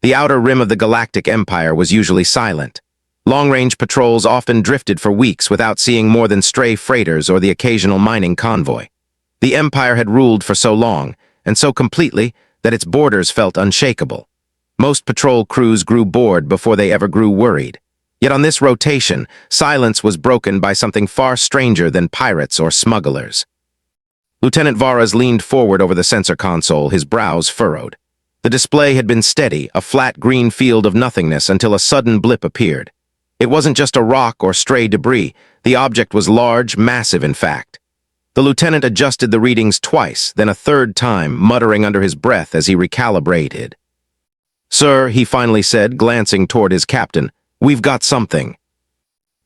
The outer rim of the Galactic Empire was usually silent. Long-range patrols often drifted for weeks without seeing more than stray freighters or the occasional mining convoy. The Empire had ruled for so long, and so completely, that its borders felt unshakable. Most patrol crews grew bored before they ever grew worried. Yet on this rotation, silence was broken by something far stranger than pirates or smugglers. Lieutenant Varas leaned forward over the sensor console, his brows furrowed. The display had been steady, a flat green field of nothingness, until a sudden blip appeared. It wasn't just a rock or stray debris. The object was large, massive in fact. The lieutenant adjusted the readings twice, then a third time, muttering under his breath as he recalibrated. "Sir," he finally said, glancing toward his captain, "we've got something."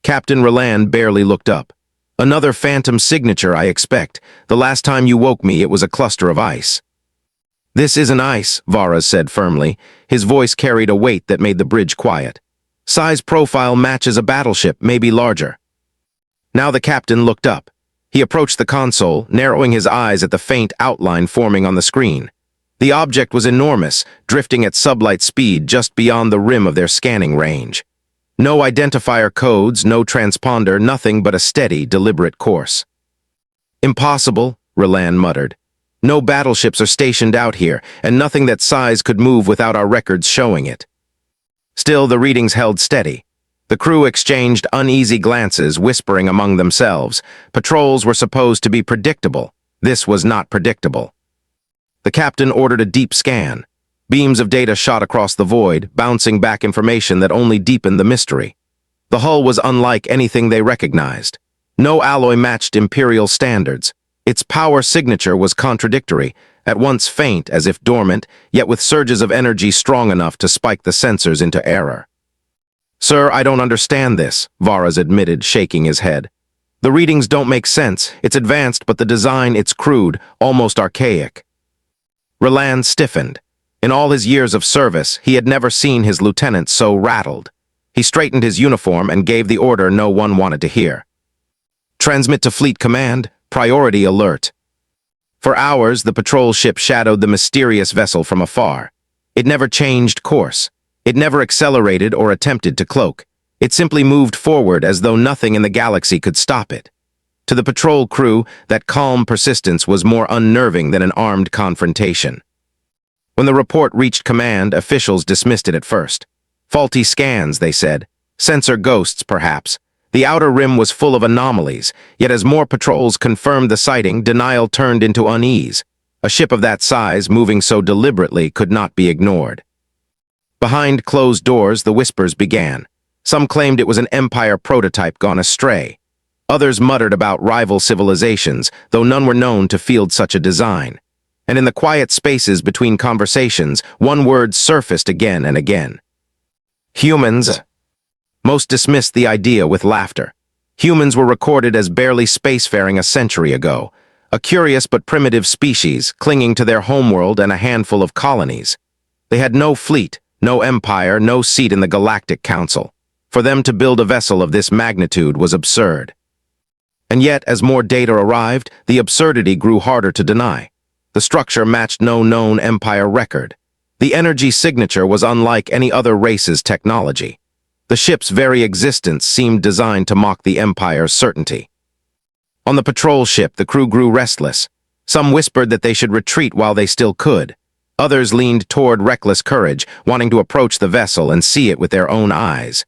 Captain Roland barely looked up. "Another phantom signature, I expect. The last time you woke me, it was a cluster of ice." "This isn't ice," Varas said firmly. His voice carried a weight that made the bridge quiet. "Size profile matches a battleship, maybe larger." Now the captain looked up. He approached the console, narrowing his eyes at the faint outline forming on the screen. The object was enormous, drifting at sublight speed just beyond the rim of their scanning range. No identifier codes, no transponder, nothing but a steady, deliberate course. "Impossible," Roland muttered. "No battleships are stationed out here, and nothing that size could move without our records showing it." Still, the readings held steady. The crew exchanged uneasy glances, whispering among themselves. Patrols were supposed to be predictable. This was not predictable. The captain ordered a deep scan. Beams of data shot across the void, bouncing back information that only deepened the mystery. The hull was unlike anything they recognized. No alloy matched Imperial standards. Its power signature was contradictory, at once faint as if dormant, yet with surges of energy strong enough to spike the sensors into error. "Sir, I don't understand this," Varas admitted, shaking his head. "The readings don't make sense. It's advanced, but the design, it's crude, almost archaic." Roland stiffened. In all his years of service, he had never seen his lieutenant so rattled. He straightened his uniform and gave the order no one wanted to hear. "Transmit to Fleet Command, priority alert." For hours, the patrol ship shadowed the mysterious vessel from afar. It never changed course. It never accelerated or attempted to cloak. It simply moved forward as though nothing in the galaxy could stop it. To the patrol crew, that calm persistence was more unnerving than an armed confrontation. When the report reached command, officials dismissed it at first. Faulty scans, they said. Sensor ghosts, perhaps. The outer rim was full of anomalies, yet as more patrols confirmed the sighting, denial turned into unease. A ship of that size, moving so deliberately, could not be ignored. Behind closed doors, the whispers began. Some claimed it was an Empire prototype gone astray. Others muttered about rival civilizations, though none were known to field such a design. And in the quiet spaces between conversations, one word surfaced again and again. "Humans." Most dismissed the idea with laughter. Humans were recorded as barely spacefaring a century ago, a curious but primitive species clinging to their homeworld and a handful of colonies. They had no fleet, no empire, no seat in the Galactic Council. For them to build a vessel of this magnitude was absurd. And yet, as more data arrived, the absurdity grew harder to deny. The structure matched no known Empire record. The energy signature was unlike any other race's technology. The ship's very existence seemed designed to mock the Empire's certainty. On the patrol ship, the crew grew restless. Some whispered that they should retreat while they still could. Others leaned toward reckless courage, wanting to approach the vessel and see it with their own eyes.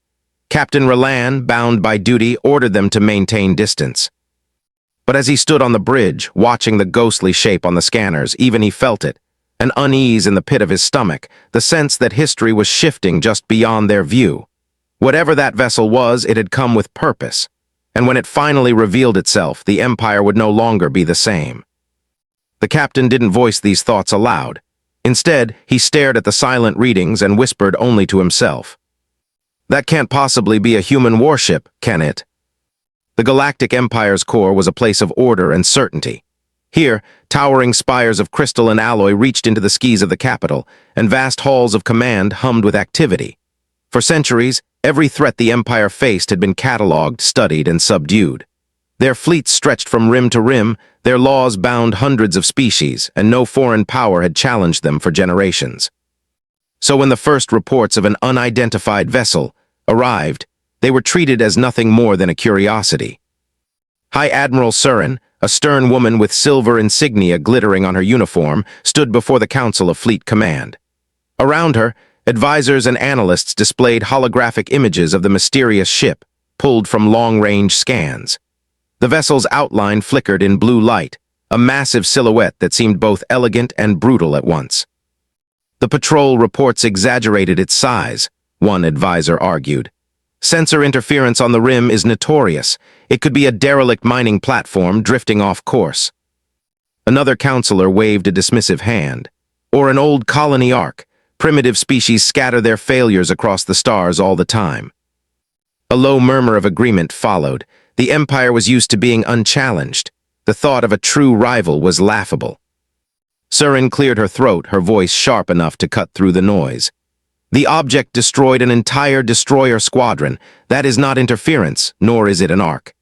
Captain Roland, bound by duty, ordered them to maintain distance. But as he stood on the bridge, watching the ghostly shape on the scanners, even he felt it, an unease in the pit of his stomach, the sense that history was shifting just beyond their view. Whatever that vessel was, it had come with purpose, and when it finally revealed itself, the Empire would no longer be the same. The captain didn't voice these thoughts aloud. Instead, he stared at the silent readings and whispered only to himself. "That can't possibly be a human warship, can it?" The Galactic Empire's core was a place of order and certainty. Here, towering spires of crystal and alloy reached into the skies of the capital, and vast halls of command hummed with activity. For centuries, every threat the Empire faced had been catalogued, studied, and subdued. Their fleets stretched from rim to rim, their laws bound hundreds of species, and no foreign power had challenged them for generations. So when the first reports of an unidentified vessel arrived, they were treated as nothing more than a curiosity. High Admiral Surin, a stern woman with silver insignia glittering on her uniform, stood before the Council of Fleet Command. Around her, advisors and analysts displayed holographic images of the mysterious ship, pulled from long-range scans. The vessel's outline flickered in blue light, a massive silhouette that seemed both elegant and brutal at once. The patrol reports exaggerated its size, one advisor argued. Sensor interference on the rim is notorious. It could be a derelict mining platform drifting off course. Another counselor waved a dismissive hand. Or an old colony ark. Primitive species scatter their failures across the stars all the time. A low murmur of agreement followed. The Empire was used to being unchallenged. The thought of a true rival was laughable. Surin cleared her throat, her voice sharp enough to cut through the noise. The object destroyed an entire destroyer squadron. That is not interference, nor is it an ark.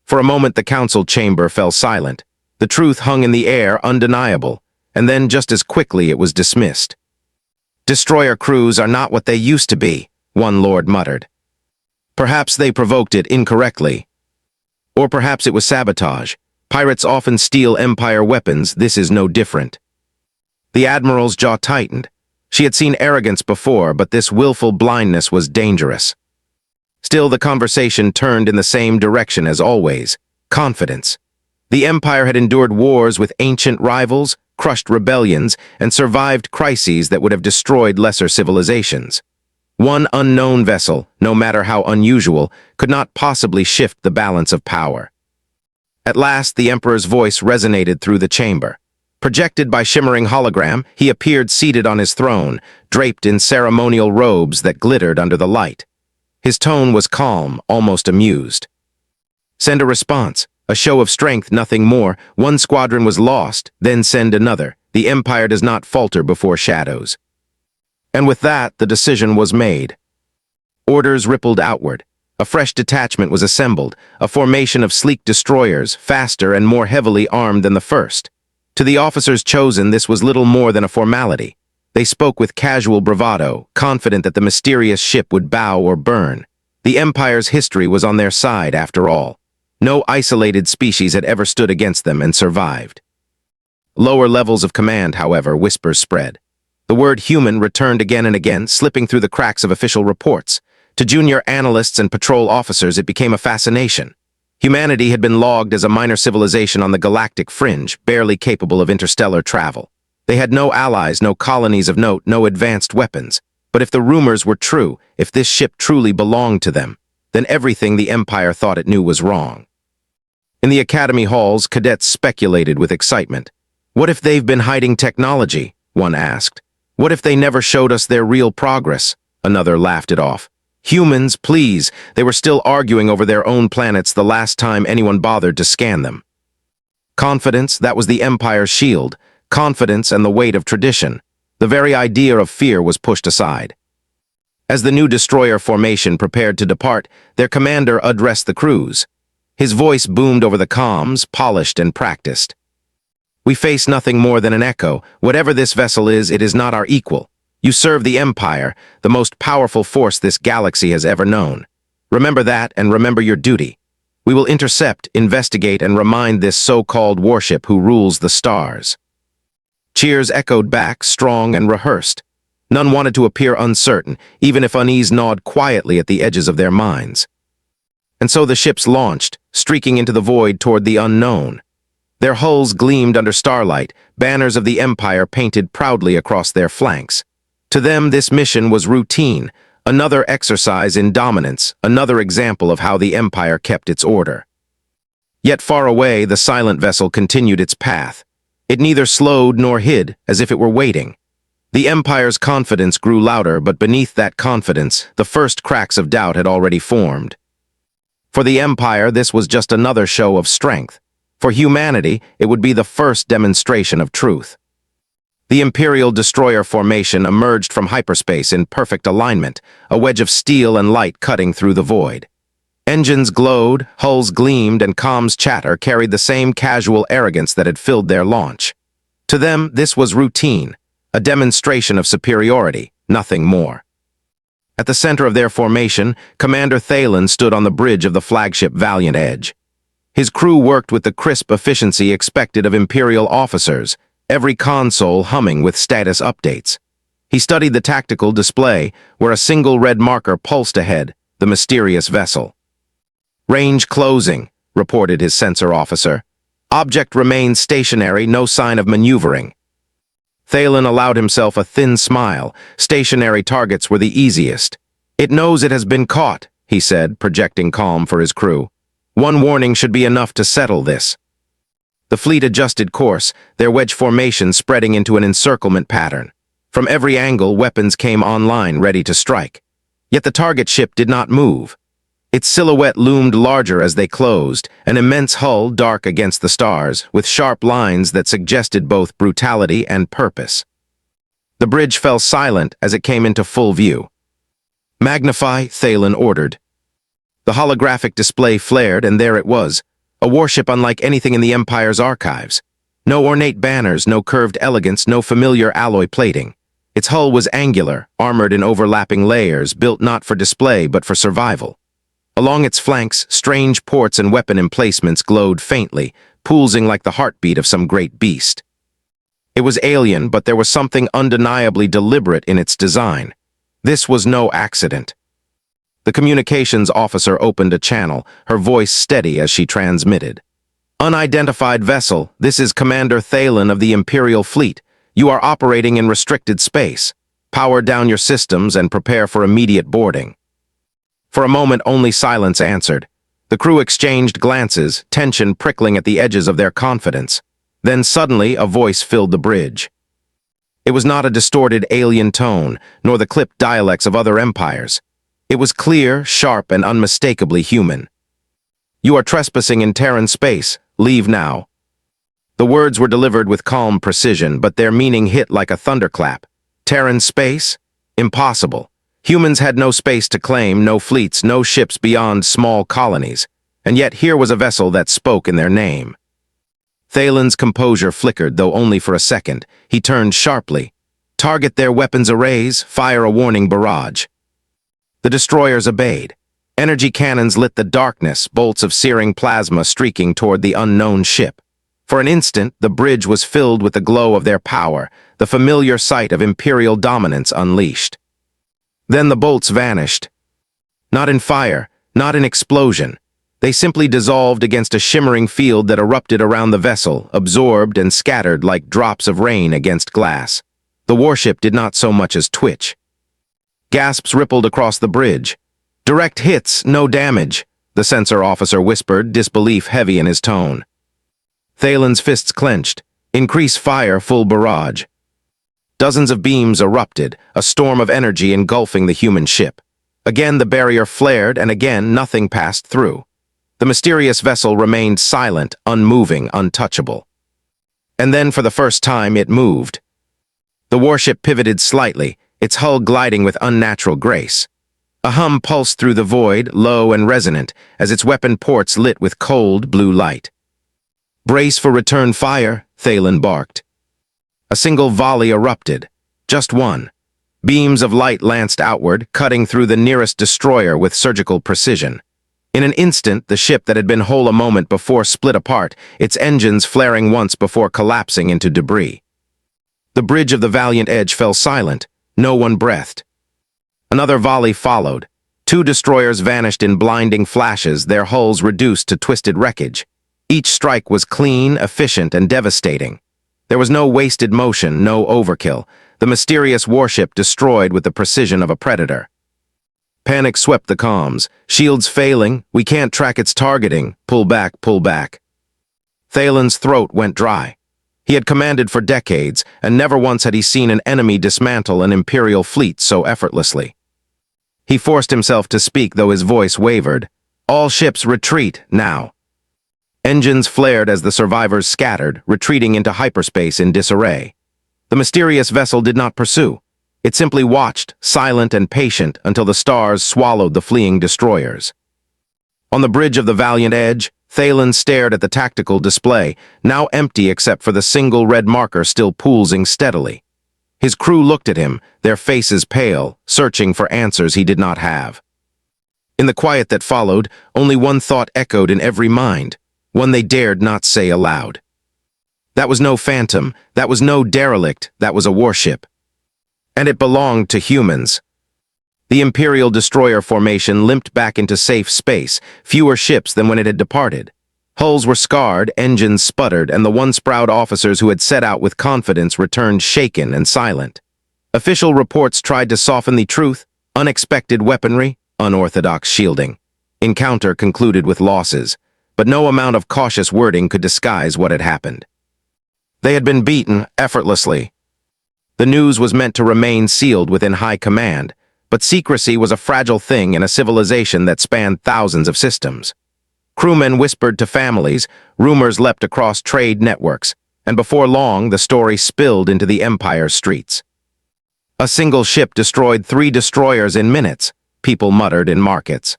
For a moment the council chamber fell silent. The truth hung in the air, undeniable, and then just as quickly it was dismissed. Destroyer crews are not what they used to be, one lord muttered. Perhaps they provoked it incorrectly. Or perhaps it was sabotage. Pirates often steal Empire weapons, this is no different. The Admiral's jaw tightened. She had seen arrogance before, but this willful blindness was dangerous. Still, the conversation turned in the same direction as always, confidence. The Empire had endured wars with ancient rivals, crushed rebellions, and survived crises that would have destroyed lesser civilizations. One unknown vessel, no matter how unusual, could not possibly shift the balance of power. At last, the Emperor's voice resonated through the chamber. Projected by shimmering hologram, he appeared seated on his throne, draped in ceremonial robes that glittered under the light. His tone was calm, almost amused. Send a response, a show of strength, nothing more. One squadron was lost, then send another. The Empire does not falter before shadows. And with that, the decision was made. Orders rippled outward. A fresh detachment was assembled, a formation of sleek destroyers, faster and more heavily armed than the first. To the officers chosen, this was little more than a formality. They spoke with casual bravado, confident that the mysterious ship would bow or burn. The Empire's history was on their side, after all. No isolated species had ever stood against them and survived. Lower levels of command, however, whispers spread. The word human returned again and again, slipping through the cracks of official reports. To junior analysts and patrol officers, it became a fascination. Humanity had been logged as a minor civilization on the galactic fringe, barely capable of interstellar travel. They had no allies, no colonies of note, no advanced weapons. But if the rumors were true, if this ship truly belonged to them, then everything the Empire thought it knew was wrong. In the academy halls, cadets speculated with excitement. What if they've been hiding technology? One asked. What if they never showed us their real progress? Another laughed it off. Humans, please, they were still arguing over their own planets the last time anyone bothered to scan them. Confidence, that was the Empire's shield. Confidence and the weight of tradition. The very idea of fear was pushed aside. As the new destroyer formation prepared to depart, their commander addressed the crews. His voice boomed over the comms, polished and practiced. We face nothing more than an echo. Whatever this vessel is, it is not our equal. You serve the Empire, the most powerful force this galaxy has ever known. Remember that and remember your duty. We will intercept, investigate, and remind this so-called warship who rules the stars. Cheers echoed back, strong and rehearsed. None wanted to appear uncertain, even if unease gnawed quietly at the edges of their minds. And so the ships launched, streaking into the void toward the unknown. Their hulls gleamed under starlight, banners of the Empire painted proudly across their flanks. To them, this mission was routine, another exercise in dominance, another example of how the Empire kept its order. Yet far away, the silent vessel continued its path. It neither slowed nor hid, as if it were waiting. The Empire's confidence grew louder, but beneath that confidence, the first cracks of doubt had already formed. For the Empire, this was just another show of strength. For humanity, it would be the first demonstration of truth. The Imperial destroyer formation emerged from hyperspace in perfect alignment, a wedge of steel and light cutting through the void. Engines glowed, hulls gleamed, and comms chatter carried the same casual arrogance that had filled their launch. To them, this was routine, A demonstration of superiority, nothing more. At the center of their formation, Commander Thalen stood on the bridge of the flagship Valiant Edge. His crew worked with the crisp efficiency expected of Imperial officers, every console humming with status updates. He studied the tactical display, where a single red marker pulsed ahead, the mysterious vessel. "Range closing," reported his sensor officer. "Object remains stationary, no sign of maneuvering." Thalen allowed himself a thin smile. Stationary targets were the easiest. "It knows it has been caught," he said, projecting calm for his crew. "One warning should be enough to settle this." The fleet adjusted course, their wedge formation spreading into an encirclement pattern. From every angle, weapons came online, ready to strike. Yet the target ship did not move. Its silhouette loomed larger as they closed, an immense hull dark against the stars, with sharp lines that suggested both brutality and purpose. The bridge fell silent as it came into full view. "Magnify," Thalen ordered. The holographic display flared, and there it was, a warship unlike anything in the Empire's archives. No ornate banners, no curved elegance, no familiar alloy plating. Its hull was angular, armored in overlapping layers, built not for display but for survival. Along its flanks, strange ports and weapon emplacements glowed faintly, pulsing like the heartbeat of some great beast. It was alien, but there was something undeniably deliberate in its design. This was no accident. The communications officer opened a channel, her voice steady as she transmitted. "Unidentified vessel, this is Commander Thalen of the Imperial Fleet. You are operating in restricted space. Power down your systems and prepare for immediate boarding." For a moment, only silence answered. The crew exchanged glances, tension prickling at the edges of their confidence. Then suddenly, a voice filled the bridge. It was not a distorted alien tone, nor the clipped dialects of other empires. It was clear, sharp, and unmistakably human. "You are trespassing in Terran space. Leave now." The words were delivered with calm precision, but their meaning hit like a thunderclap. Terran space? Impossible. Humans had no space to claim, no fleets, no ships beyond small colonies. And yet here was a vessel that spoke in their name. Thalen's composure flickered, though only for a second. He turned sharply. "Target their weapons arrays, fire a warning barrage." The destroyers obeyed. Energy cannons lit the darkness, bolts of searing plasma streaking toward the unknown ship. For an instant, the bridge was filled with the glow of their power, the familiar sight of Imperial dominance unleashed. Then the bolts vanished. Not in fire, not in explosion. They simply dissolved against a shimmering field that erupted around the vessel, absorbed and scattered like drops of rain against glass. The warship did not so much as twitch. Gasps rippled across the bridge. "Direct hits, no damage," the sensor officer whispered, disbelief heavy in his tone. Thalen's fists clenched. "Increase fire, full barrage." Dozens of beams erupted, a storm of energy engulfing the human ship. Again the barrier flared, and again nothing passed through. The mysterious vessel remained silent, unmoving, untouchable. And then, for the first time, it moved. The warship pivoted slightly, its hull gliding with unnatural grace. A hum pulsed through the void, low and resonant, as its weapon ports lit with cold, blue light. "Brace for return fire," Thalen barked. A single volley erupted. Just one. Beams of light lanced outward, cutting through the nearest destroyer with surgical precision. In an instant, the ship that had been whole a moment before split apart, its engines flaring once before collapsing into debris. The bridge of the Valiant Edge fell silent. No one breathed. Another volley followed. 2 destroyers vanished in blinding flashes, their hulls reduced to twisted wreckage. Each strike was clean, efficient, and devastating. There was no wasted motion, no overkill. The mysterious warship destroyed with the precision of a predator. Panic swept the comms. "Shields failing. We can't track its targeting. Pull back, pull back." Thalen's throat went dry. He had commanded for decades, and never once had he seen an enemy dismantle an Imperial fleet so effortlessly. He forced himself to speak, though his voice wavered. "All ships retreat, now." Engines flared as the survivors scattered, retreating into hyperspace in disarray. The mysterious vessel did not pursue. It simply watched, silent and patient, until the stars swallowed the fleeing destroyers. On the bridge of the Valiant Edge, Thalen stared at the tactical display, now empty except for the single red marker still pulsing steadily. His crew looked at him, their faces pale, searching for answers he did not have. In the quiet that followed, only one thought echoed in every mind, one they dared not say aloud. That was no phantom, that was no derelict, that was a warship. And it belonged to humans. The Imperial destroyer formation limped back into safe space, fewer ships than when it had departed. Hulls were scarred, engines sputtered, and the once-proud officers who had set out with confidence returned shaken and silent. Official reports tried to soften the truth: unexpected weaponry, unorthodox shielding. Encounter concluded with losses, but no amount of cautious wording could disguise what had happened. They had been beaten effortlessly. The news was meant to remain sealed within high command, but secrecy was a fragile thing in a civilization that spanned thousands of systems. Crewmen whispered to families, rumors leapt across trade networks, and before long the story spilled into the Empire's streets. A single ship destroyed 3 destroyers in minutes, people muttered in markets.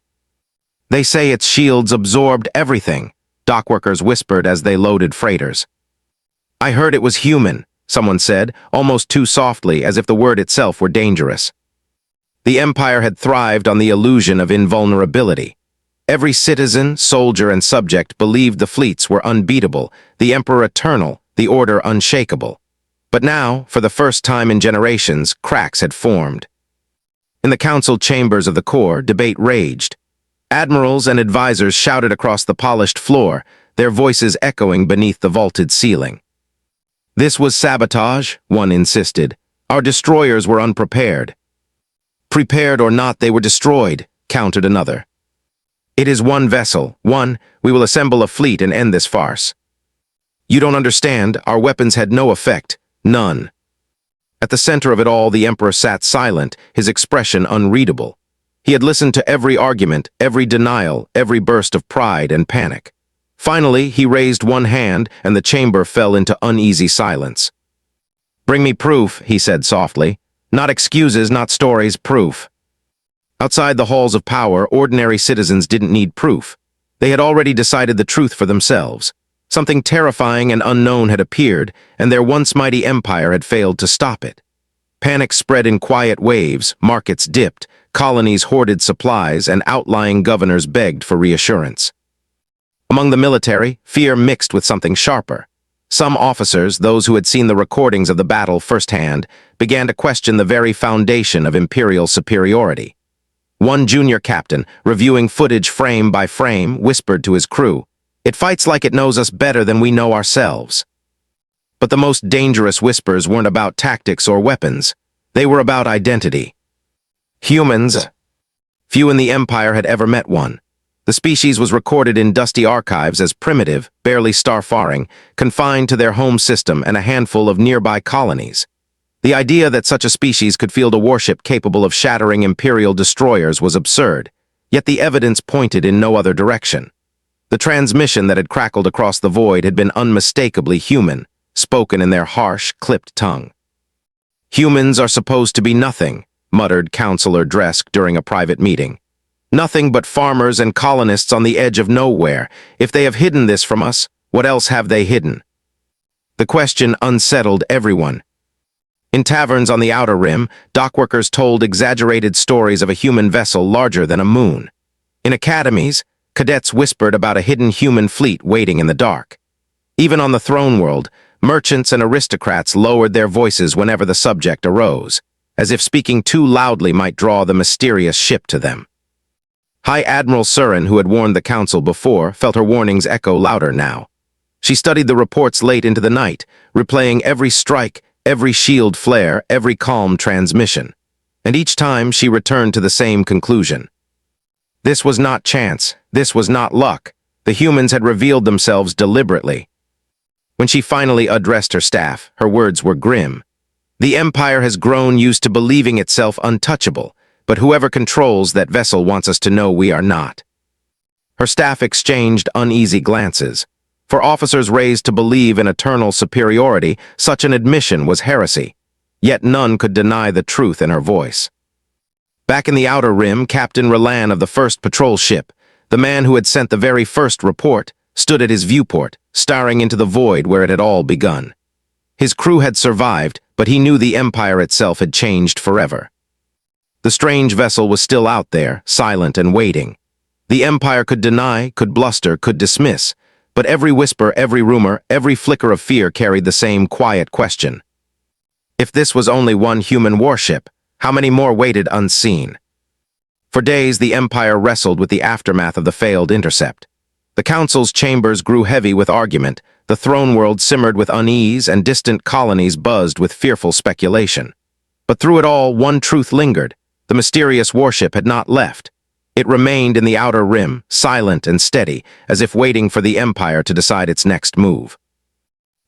They say its shields absorbed everything, dockworkers whispered as they loaded freighters. I heard it was human, someone said, almost too softly, as if the word itself were dangerous. The Empire had thrived on the illusion of invulnerability. Every citizen, soldier, and subject believed the fleets were unbeatable, the Emperor eternal, the Order unshakable. But now, for the first time in generations, cracks had formed. In the council chambers of the Corps, debate raged. Admirals and advisors shouted across the polished floor, their voices echoing beneath the vaulted ceiling. This was sabotage, one insisted. Our destroyers were unprepared. Prepared or not, they were destroyed, countered another. It is one vessel, one. We will assemble a fleet and end this farce. You don't understand, our weapons had no effect, none. At the center of it all, the Emperor sat silent, his expression unreadable. He had listened to every argument, every denial, every burst of pride and panic. Finally, he raised one hand, and the chamber fell into uneasy silence. Bring me proof, he said softly. Not excuses, not stories, proof. Outside the halls of power, ordinary citizens didn't need proof. They had already decided the truth for themselves. Something terrifying and unknown had appeared, and their once mighty empire had failed to stop it. Panic spread in quiet waves, markets dipped, colonies hoarded supplies, and outlying governors begged for reassurance. Among the military, fear mixed with something sharper. Some officers, those who had seen the recordings of the battle firsthand, began to question the very foundation of imperial superiority. One junior captain, reviewing footage frame by frame, whispered to his crew, "It fights like it knows us better than we know ourselves." But the most dangerous whispers weren't about tactics or weapons. They were about identity. Humans. Few in the Empire had ever met one. The species was recorded in dusty archives as primitive, barely starfaring, confined to their home system and a handful of nearby colonies. The idea that such a species could field a warship capable of shattering Imperial destroyers was absurd, yet the evidence pointed in no other direction. The transmission that had crackled across the void had been unmistakably human, spoken in their harsh, clipped tongue. Humans are supposed to be nothing, muttered Counselor Dresk during a private meeting. Nothing but farmers and colonists on the edge of nowhere. If they have hidden this from us, what else have they hidden? The question unsettled everyone. In taverns on the Outer Rim, dockworkers told exaggerated stories of a human vessel larger than a moon. In academies, cadets whispered about a hidden human fleet waiting in the dark. Even on the throne world, merchants and aristocrats lowered their voices whenever the subject arose, as if speaking too loudly might draw the mysterious ship to them. High Admiral Surin, who had warned the council before, felt her warnings echo louder now. She studied the reports late into the night, replaying every strike, every shield flare, every calm transmission. And each time she returned to the same conclusion. This was not chance, this was not luck. The humans had revealed themselves deliberately. When she finally addressed her staff, her words were grim. The Empire has grown used to believing itself untouchable, but whoever controls that vessel wants us to know we are not. Her staff exchanged uneasy glances. For officers raised to believe in eternal superiority, such an admission was heresy. Yet none could deny the truth in her voice. Back in the Outer Rim, Captain Relan of the first patrol ship, the man who had sent the very first report, stood at his viewport, staring into the void where it had all begun. His crew had survived, but he knew the Empire itself had changed forever. The strange vessel was still out there, silent and waiting. The Empire could deny, could bluster, could dismiss, but every whisper, every rumor, every flicker of fear carried the same quiet question. If this was only one human warship, how many more waited unseen? For days, the Empire wrestled with the aftermath of the failed intercept. The Council's chambers grew heavy with argument, the throne world simmered with unease, and distant colonies buzzed with fearful speculation. But through it all, one truth lingered. The mysterious warship had not left. It remained in the outer rim, silent and steady, as if waiting for the Empire to decide its next move.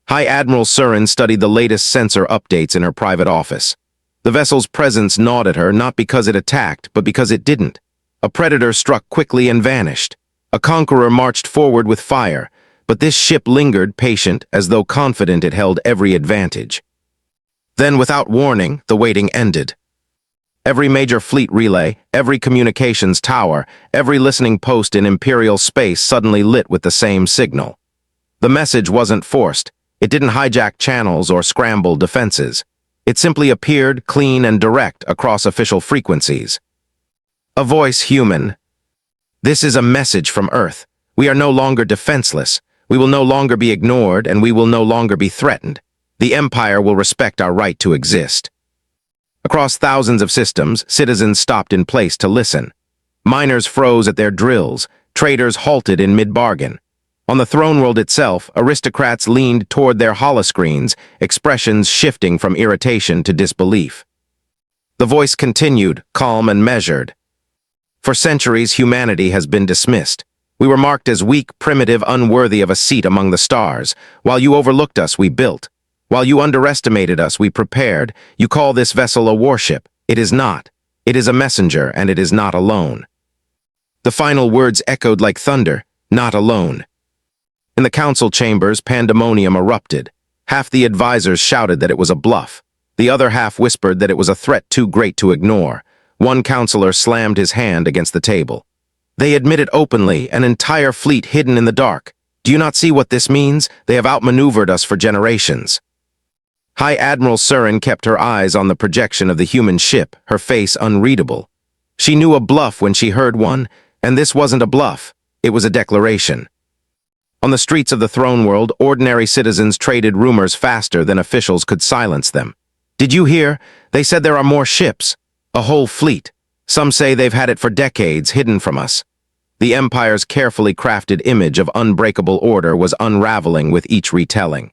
High Admiral Surin studied the latest sensor updates in her private office. The vessel's presence gnawed at her not because it attacked, but because it didn't. A predator struck quickly and vanished. A conqueror marched forward with fire, but this ship lingered patient, as though confident it held every advantage. Then, without warning, the waiting ended. Every major fleet relay, every communications tower, every listening post in Imperial space suddenly lit with the same signal. The message wasn't forced. It didn't hijack channels or scramble defenses. It simply appeared, clean and direct, across official frequencies. A voice human. This is a message from Earth. We are no longer defenseless. We will no longer be ignored, and we will no longer be threatened. The Empire will respect our right to exist. Across thousands of systems, citizens stopped in place to listen. Miners froze at their drills. Traders halted in mid-bargain. On the throne world itself, aristocrats leaned toward their holoscreens, expressions shifting from irritation to disbelief. The voice continued, calm and measured. For centuries, humanity has been dismissed. We were marked as weak, primitive, unworthy of a seat among the stars. While you overlooked us, we built. While you underestimated us, we prepared. You call this vessel a warship. It is not. It is a messenger, and it is not alone. The final words echoed like thunder, not alone. In the council chambers, pandemonium erupted. Half the advisors shouted that it was a bluff. The other half whispered that it was a threat too great to ignore. One counselor slammed his hand against the table. They admit it openly, an entire fleet hidden in the dark. Do you not see what this means? They have outmaneuvered us for generations. High Admiral Surin kept her eyes on the projection of the human ship, her face unreadable. She knew a bluff when she heard one, and this wasn't a bluff. It was a declaration. On the streets of the throne world, ordinary citizens traded rumors faster than officials could silence them. Did you hear? They said there are more ships. A whole fleet. Some say they've had it for decades, hidden from us. The Empire's carefully crafted image of unbreakable order was unraveling with each retelling.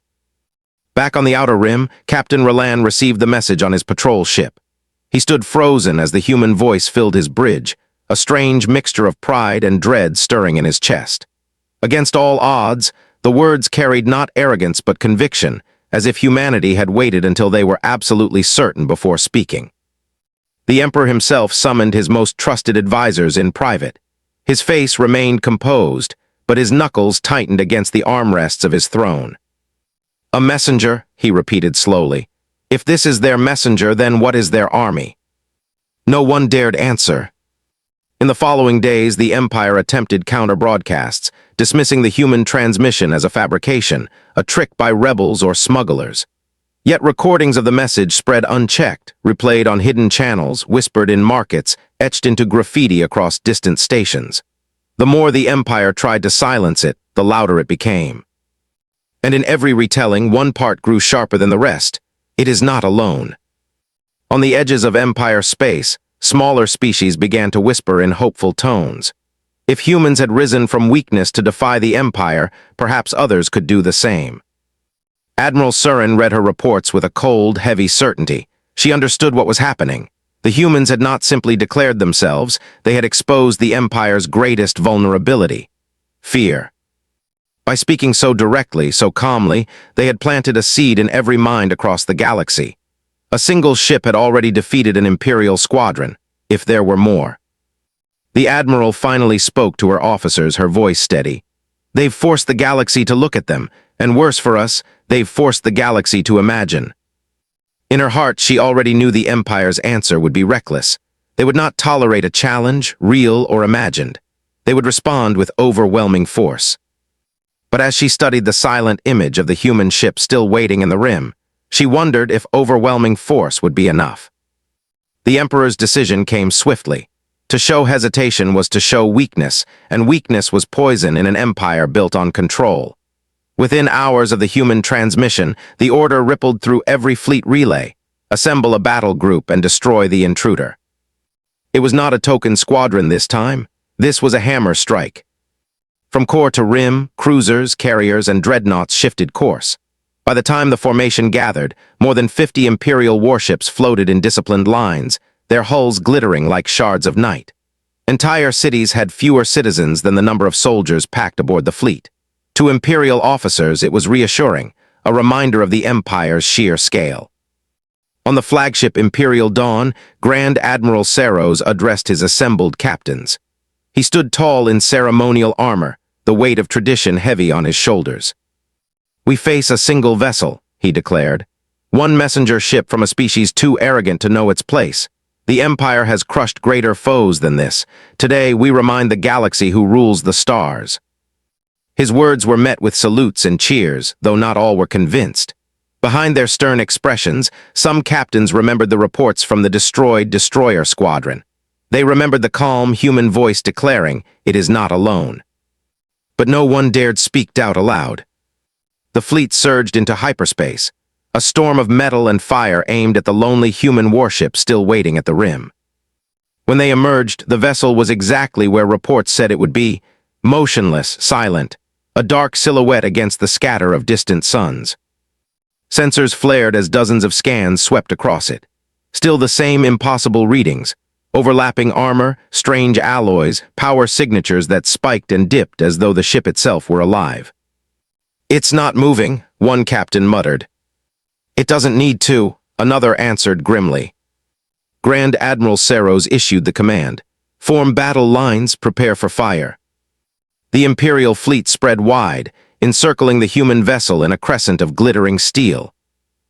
Back on the outer rim, Captain Roland received the message on his patrol ship. He stood frozen as the human voice filled his bridge, a strange mixture of pride and dread stirring in his chest. Against all odds, the words carried not arrogance but conviction, as if humanity had waited until they were absolutely certain before speaking. The Emperor himself summoned his most trusted advisors in private. His face remained composed, but his knuckles tightened against the armrests of his throne. A messenger, he repeated slowly. If this is their messenger, then what is their army? No one dared answer. In the following days, the Empire attempted counter-broadcasts, dismissing the human transmission as a fabrication, a trick by rebels or smugglers. Yet recordings of the message spread unchecked, replayed on hidden channels, whispered in markets, etched into graffiti across distant stations. The more the Empire tried to silence it, the louder it became. And in every retelling, one part grew sharper than the rest. It is not alone. On the edges of Empire space, smaller species began to whisper in hopeful tones. If humans had risen from weakness to defy the Empire, perhaps others could do the same. Admiral Surin read her reports with a cold, heavy certainty. She understood what was happening. The humans had not simply declared themselves, they had exposed the Empire's greatest vulnerability: fear. By speaking so directly, so calmly, they had planted a seed in every mind across the galaxy. A single ship had already defeated an Imperial squadron, if there were more. The Admiral finally spoke to her officers, her voice steady. They've forced the galaxy to look at them, and worse for us, they've forced the galaxy to imagine. In her heart, she already knew the Empire's answer would be reckless. They would not tolerate a challenge, real or imagined. They would respond with overwhelming force. But as she studied the silent image of the human ship still waiting in the rim, She wondered if overwhelming force would be enough. The Emperor's decision came swiftly. To show hesitation was to show weakness, and weakness was poison in an empire built on control. Within hours of the human transmission, the order rippled through every fleet relay: assemble a battle group and destroy the intruder. It was not a token squadron this time. This was a hammer strike. From core to rim, cruisers, carriers, and dreadnoughts shifted course. By the time the formation gathered, more than 50 Imperial warships floated in disciplined lines, their hulls glittering like shards of night. Entire cities had fewer citizens than the number of soldiers packed aboard the fleet. To Imperial officers, it was reassuring, a reminder of the Empire's sheer scale. On the flagship Imperial Dawn, Grand Admiral Saros addressed his assembled captains. He stood tall in ceremonial armor, the weight of tradition heavy on his shoulders. "We face a single vessel," he declared. "One messenger ship from a species too arrogant to know its place. The Empire has crushed greater foes than this. Today we remind the galaxy who rules the stars." His words were met with salutes and cheers, though not all were convinced. Behind their stern expressions, some captains remembered the reports from the destroyed destroyer squadron. They remembered the calm human voice declaring, "It is not alone." But no one dared speak doubt aloud. The fleet surged into hyperspace, a storm of metal and fire aimed at the lonely human warship still waiting at the rim. When they emerged, the vessel was exactly where reports said it would be: motionless, silent, a dark silhouette against the scatter of distant suns. Sensors flared as dozens of scans swept across it. Still the same impossible readings: overlapping armor, strange alloys, power signatures that spiked and dipped as though the ship itself were alive. "It's not moving," one captain muttered. "It doesn't need to," another answered grimly. Grand Admiral Saros issued the command: "Form battle lines, prepare for fire." The Imperial fleet spread wide, encircling the human vessel in a crescent of glittering steel.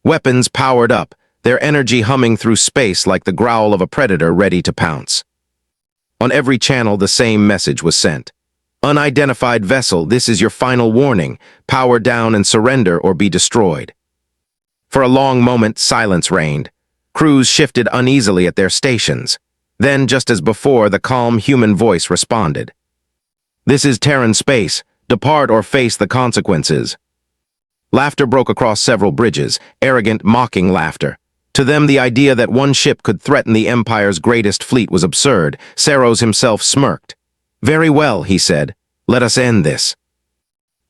Weapons powered up, their energy humming through space like the growl of a predator ready to pounce. On every channel the same message was sent: "Unidentified vessel, this is your final warning. Power down and surrender or be destroyed." For a long moment, silence reigned. Crews shifted uneasily at their stations. Then, just as before, the calm human voice responded: "This is Terran space. Depart or face the consequences." Laughter broke across several bridges, arrogant, mocking laughter. To them, the idea that one ship could threaten the Empire's greatest fleet was absurd. Saros himself smirked. "Very well," he said. "Let us end this."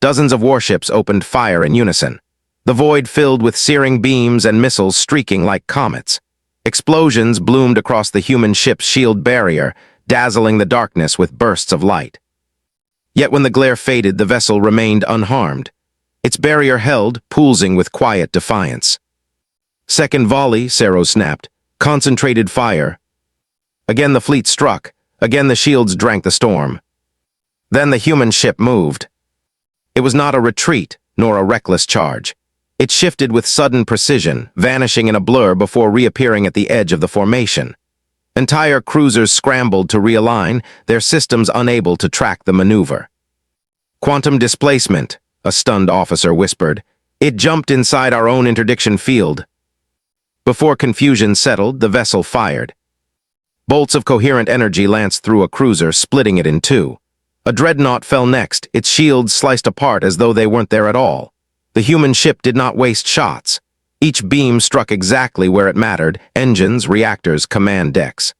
Dozens of warships opened fire in unison. The void filled with searing beams and missiles streaking like comets. Explosions bloomed across the human ship's shield barrier, dazzling the darkness with bursts of light. Yet when the glare faded, the vessel remained unharmed. Its barrier held, pulsing with quiet defiance. "Second volley," Saros snapped. "Concentrated fire." Again the fleet struck. Again the shields drank the storm. Then the human ship moved. It was not a retreat, nor a reckless charge. It shifted with sudden precision, vanishing in a blur before reappearing at the edge of the formation. Entire cruisers scrambled to realign, their systems unable to track the maneuver. "Quantum displacement," a stunned officer whispered. "It jumped inside our own interdiction field." Before confusion settled, the vessel fired. Bolts of coherent energy lanced through a cruiser, splitting it in two. A dreadnought fell next, its shields sliced apart as though they weren't there at all. The human ship did not waste shots. Each beam struck exactly where it mattered: engines, reactors, command decks.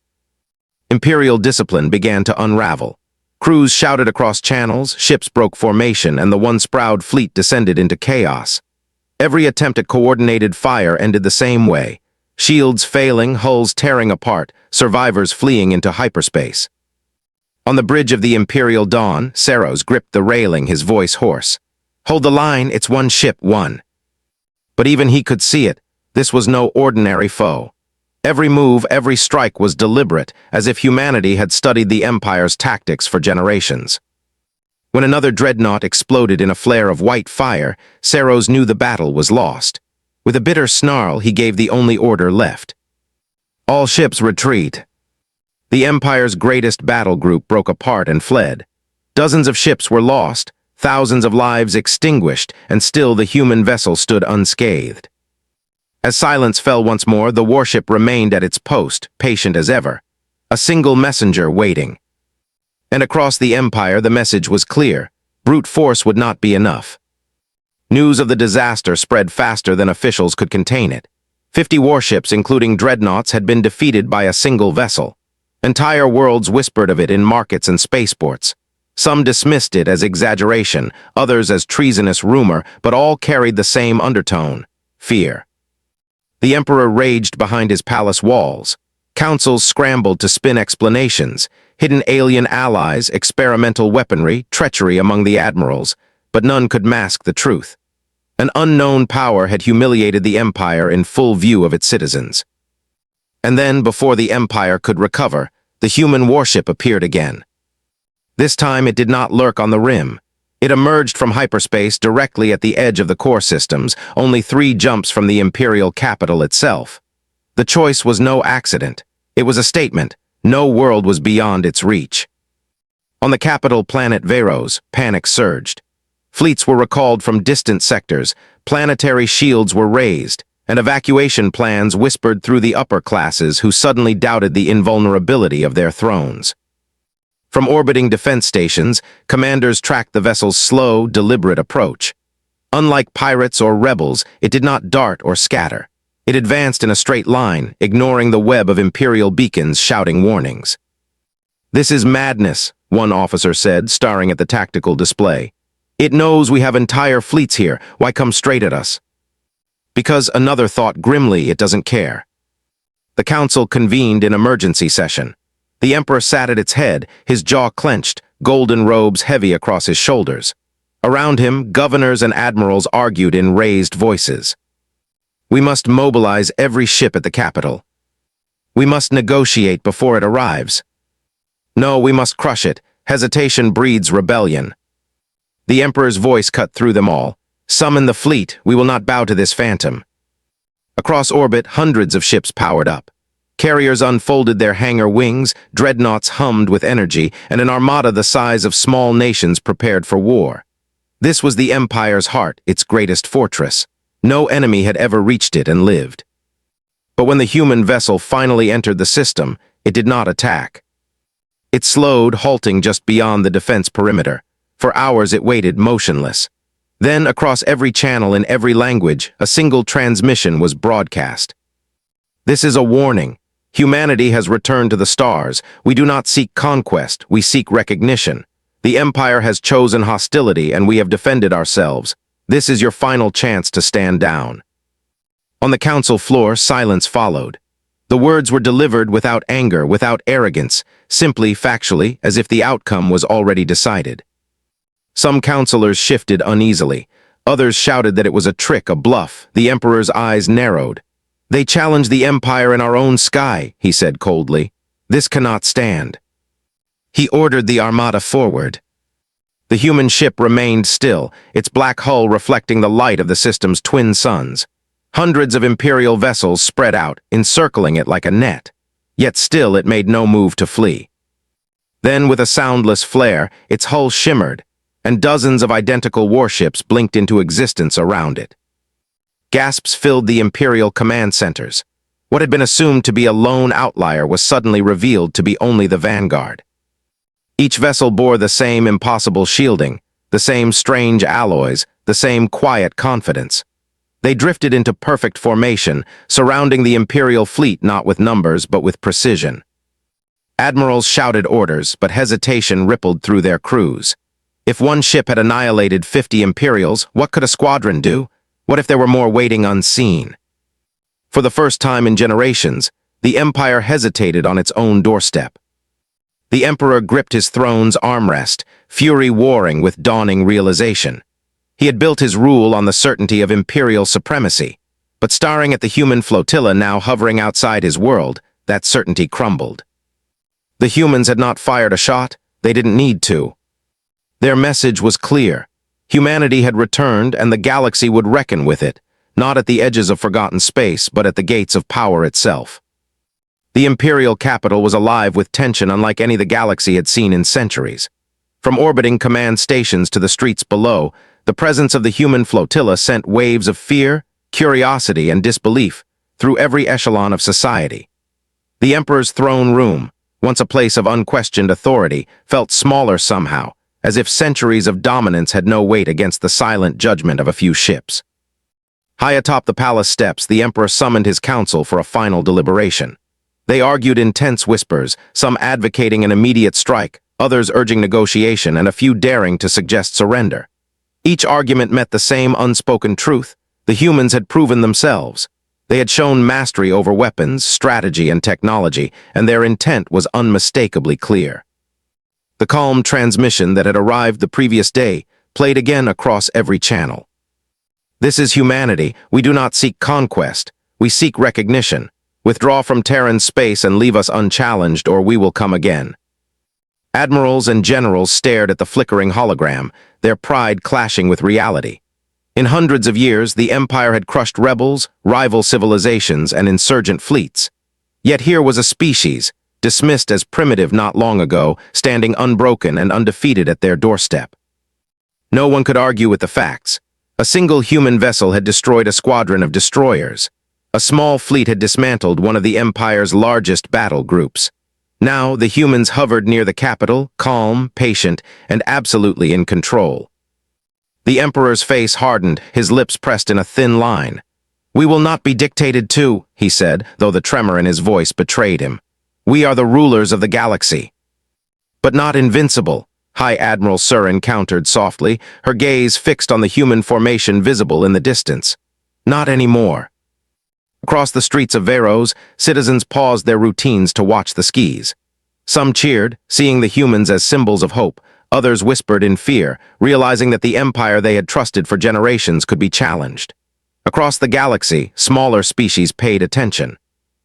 Imperial discipline began to unravel. Crews shouted across channels, ships broke formation, and the once proud fleet descended into chaos. Every attempt at coordinated fire ended the same way: shields failing, hulls tearing apart, survivors fleeing into hyperspace. On the bridge of the Imperial Dawn, Saros gripped the railing, his voice hoarse. "Hold the line, it's one ship, one." But even he could see it. This was no ordinary foe. Every move, every strike was deliberate, as if humanity had studied the Empire's tactics for generations. When another dreadnought exploded in a flare of white fire, Saros knew the battle was lost. With a bitter snarl, he gave the only order left: "All ships retreat." The Empire's greatest battle group broke apart and fled. Dozens of ships were lost, thousands of lives extinguished, and still the human vessel stood unscathed. As silence fell once more, the warship remained at its post, patient as ever. A single messenger waiting. And across the Empire, the message was clear. Brute force would not be enough. News of the disaster spread faster than officials could contain it. 50 warships, including dreadnoughts, had been defeated by a single vessel. Entire worlds whispered of it in markets and spaceports. Some dismissed it as exaggeration, others as treasonous rumor, but all carried the same undertone: fear. The Emperor raged behind his palace walls. Councils scrambled to spin explanations, hidden alien allies, experimental weaponry, treachery among the admirals, but none could mask the truth. An unknown power had humiliated the Empire in full view of its citizens. And then, before the Empire could recover, the human warship appeared again. This time it did not lurk on the rim. It emerged from hyperspace directly at the edge of the core systems, only 3 jumps from the Imperial capital itself. The choice was no accident. It was a statement. No world was beyond its reach. On the capital planet Veros, panic surged. Fleets were recalled from distant sectors, planetary shields were raised, and evacuation plans whispered through the upper classes who suddenly doubted the invulnerability of their thrones. From orbiting defense stations, commanders tracked the vessel's slow, deliberate approach. Unlike pirates or rebels, it did not dart or scatter. It advanced in a straight line, ignoring the web of Imperial beacons shouting warnings. "This is madness," one officer said, staring at the tactical display. "It knows we have entire fleets here. Why come straight at us?" Because, another thought grimly, it doesn't care. The council convened in emergency session. The Emperor sat at its head, his jaw clenched, golden robes heavy across his shoulders. Around him, governors and admirals argued in raised voices. "We must mobilize every ship at the capital. We must negotiate before it arrives. No, we must crush it. Hesitation breeds rebellion." The Emperor's voice cut through them all. "Summon the fleet. We will not bow to this phantom." Across orbit, hundreds of ships powered up. Carriers unfolded their hangar wings, dreadnoughts hummed with energy, and an armada the size of small nations prepared for war. This was the Empire's heart, its greatest fortress. No enemy had ever reached it and lived. But when the human vessel finally entered the system, it did not attack. It slowed, halting just beyond the defense perimeter. For hours it waited motionless. Then, across every channel in every language, a single transmission was broadcast. "This is a warning. Humanity has returned to the stars. We do not seek conquest, we seek recognition. The Empire has chosen hostility and we have defended ourselves. This is your final chance to stand down." On the council floor, silence followed. The words were delivered without anger, without arrogance, simply, factually, as if the outcome was already decided. Some councillors shifted uneasily. Others shouted that it was a trick, a bluff. The Emperor's eyes narrowed. "They challenge the Empire in our own sky," he said coldly. "This cannot stand." He ordered the armada forward. The human ship remained still, its black hull reflecting the light of the system's twin suns. Hundreds of Imperial vessels spread out, encircling it like a net. Yet still it made no move to flee. Then, with a soundless flare, its hull shimmered, and dozens of identical warships blinked into existence around it. Gasps filled the Imperial command centers. What had been assumed to be a lone outlier was suddenly revealed to be only the vanguard. Each vessel bore the same impossible shielding, the same strange alloys, the same quiet confidence. They drifted into perfect formation, surrounding the Imperial fleet not with numbers but with precision. Admirals shouted orders, but hesitation rippled through their crews. If one ship had annihilated 50 Imperials, what could a squadron do? What if there were more waiting unseen? For the first time in generations, the Empire hesitated on its own doorstep. The Emperor gripped his throne's armrest, fury warring with dawning realization. He had built his rule on the certainty of Imperial supremacy, but staring at the human flotilla now hovering outside his world, that certainty crumbled. The humans had not fired a shot. They didn't need to. Their message was clear. Humanity had returned, and the galaxy would reckon with it, not at the edges of forgotten space, but at the gates of power itself. The Imperial capital was alive with tension unlike any the galaxy had seen in centuries. From orbiting command stations to the streets below, the presence of the human flotilla sent waves of fear, curiosity, and disbelief through every echelon of society. The emperor's throne room, once a place of unquestioned authority, felt smaller somehow, as if centuries of dominance had no weight against the silent judgment of a few ships. High atop the palace steps, the emperor summoned his council for a final deliberation. They argued in tense whispers, some advocating an immediate strike, others urging negotiation, and a few daring to suggest surrender. Each argument met the same unspoken truth: the humans had proven themselves. They had shown mastery over weapons, strategy, and technology, and their intent was unmistakably clear. The calm transmission that had arrived the previous day played again across every channel. "This is humanity. We do not seek conquest. We seek recognition. Withdraw from Terran space and leave us unchallenged, or we will come again." Admirals and generals stared at the flickering hologram, their pride clashing with reality. In hundreds of years, the Empire had crushed rebels, rival civilizations, and insurgent fleets. Yet here was a species, dismissed as primitive not long ago, standing unbroken and undefeated at their doorstep. No one could argue with the facts. A single human vessel had destroyed a squadron of destroyers. A small fleet had dismantled one of the Empire's largest battle groups. Now, the humans hovered near the capital, calm, patient, and absolutely in control. The Emperor's face hardened, his lips pressed in a thin line. "We will not be dictated to," he said, though the tremor in his voice betrayed him. "We are the rulers of the galaxy." "But not invincible," High Admiral Surin countered softly, her gaze fixed on the human formation visible in the distance. "Not anymore." Across the streets of Veros, citizens paused their routines to watch the skis. Some cheered, seeing the humans as symbols of hope. Others whispered in fear, realizing that the empire they had trusted for generations could be challenged. Across the galaxy, smaller species paid attention.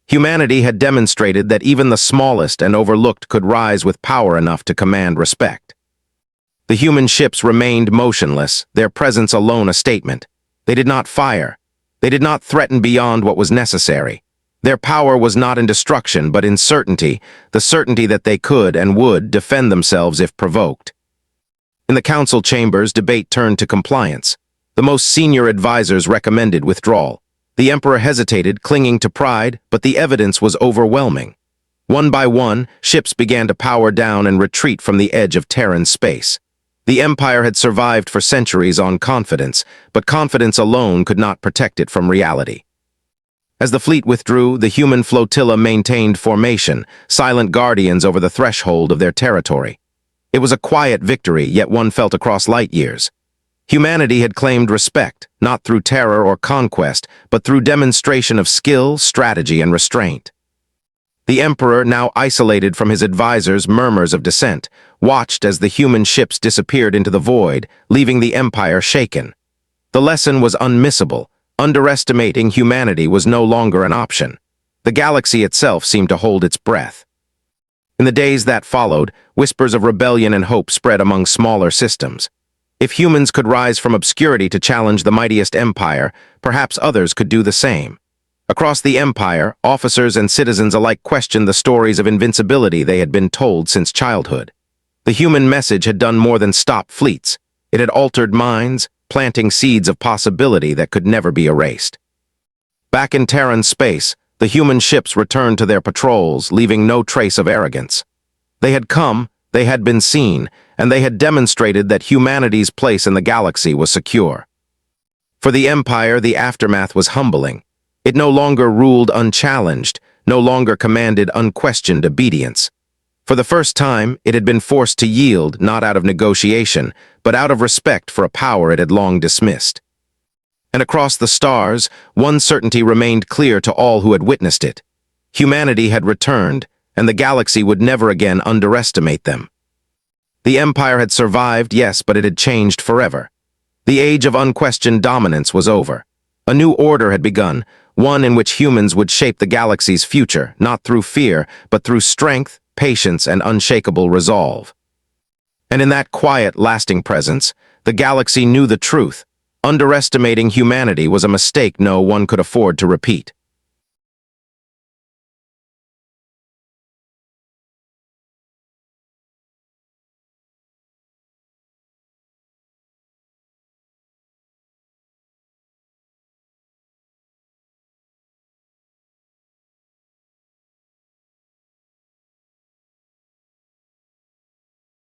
Humanity had demonstrated that even the smallest and overlooked could rise with power enough to command respect. The human ships remained motionless, their presence alone a statement. They did not fire. They did not threaten beyond what was necessary. Their power was not in destruction, but in certainty, the certainty that they could and would defend themselves if provoked. In the council chambers, debate turned to compliance. The most senior advisors recommended withdrawal. The Emperor hesitated, clinging to pride, but the evidence was overwhelming. One by one, ships began to power down and retreat from the edge of Terran space. The Empire had survived for centuries on confidence, but confidence alone could not protect it from reality. As the fleet withdrew, the human flotilla maintained formation, silent guardians over the threshold of their territory. It was a quiet victory, yet one felt across light years. Humanity had claimed respect, not through terror or conquest, but through demonstration of skill, strategy, and restraint. The Emperor, now isolated from his advisors' murmurs of dissent, watched as the human ships disappeared into the void, leaving the Empire shaken. The lesson was unmissable. Underestimating humanity was no longer an option. The galaxy itself seemed to hold its breath. In the days that followed, whispers of rebellion and hope spread among smaller systems. If humans could rise from obscurity to challenge the mightiest empire, perhaps others could do the same. Across the empire, officers and citizens alike questioned the stories of invincibility they had been told since childhood. The human message had done more than stop fleets. It had altered minds, planting seeds of possibility that could never be erased. Back in Terran space, the human ships returned to their patrols, leaving no trace of arrogance. They had come, they had been seen, and they had demonstrated that humanity's place in the galaxy was secure. For the Empire, the aftermath was humbling. It no longer ruled unchallenged, no longer commanded unquestioned obedience. For the first time, it had been forced to yield not out of negotiation, but out of respect for a power it had long dismissed. And across the stars, one certainty remained clear to all who had witnessed it. Humanity had returned, and the galaxy would never again underestimate them. The Empire had survived, yes, but it had changed forever. The age of unquestioned dominance was over. A new order had begun, one in which humans would shape the galaxy's future, not through fear, but through strength, patience, and unshakable resolve. And in that quiet, lasting presence, the galaxy knew the truth. Underestimating humanity was a mistake no one could afford to repeat.